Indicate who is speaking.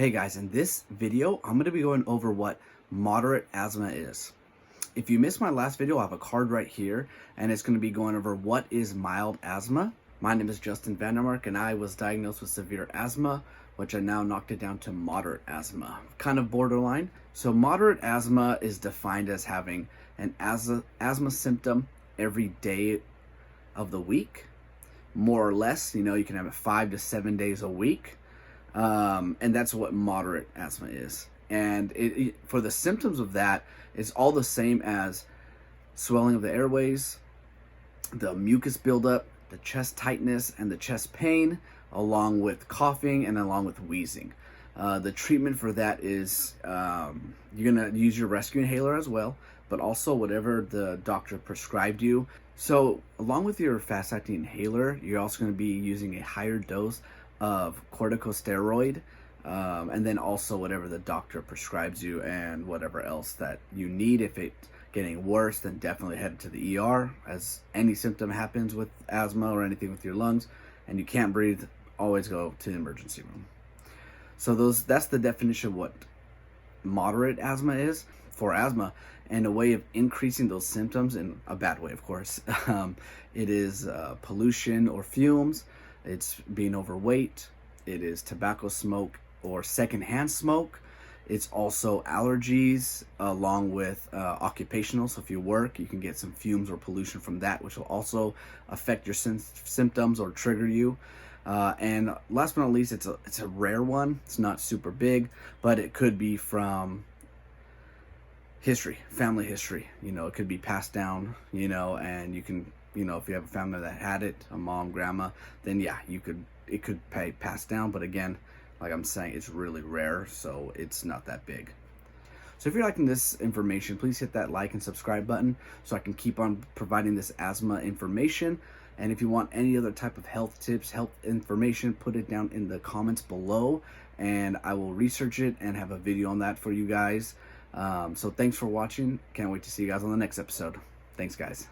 Speaker 1: Hey guys, in this video, I'm going to be going over what moderate asthma is. If you missed my last video, I have a card right here, and it's going to be going over what is mild asthma. My name is Justin Vandermark, and I was diagnosed with severe asthma, which I now knocked it down to moderate asthma, kind of borderline. So moderate asthma is defined as having an asthma symptom every day of the week, more or less. You can have it 5 to 7 days a week. And that's what moderate asthma is. And for the symptoms of that, it's all the same as swelling of the airways, the mucus buildup, the chest tightness, and the chest pain, along with coughing and along with wheezing. The treatment for that is you're going to use your rescue inhaler as well, but also whatever the doctor prescribed you. So along with your fast-acting inhaler, you're also going to be using a higher dose of corticosteroid, and then also whatever the doctor prescribes you and whatever else that you need. If it's getting worse, then definitely head to the ER, as any symptom happens with asthma or anything with your lungs and you can't breathe, always go to the emergency room. So that's the definition of what moderate asthma is for asthma, and a way of increasing those symptoms, in a bad way of course. It is pollution or fumes. It's being overweight. It is tobacco smoke or secondhand smoke. It's also allergies along with occupational. So if you work, you can get some fumes or pollution from that, which will also affect your symptoms or trigger you. And last but not least, it's a rare one. It's not super big, but it could be from history, family history. It could be passed down, and you can, if you have a family that had it, a mom, grandma, then yeah, it could pass down. But again, like I'm saying, it's really rare, so it's not that big. So if you're liking this information, please hit that like and subscribe button so I can keep on providing this asthma information. And if you want any other type of health tips, health information, put it down in the comments below, and I will research it and have a video on that for you guys. So thanks for watching. Can't wait to see you guys on the next episode. Thanks, guys.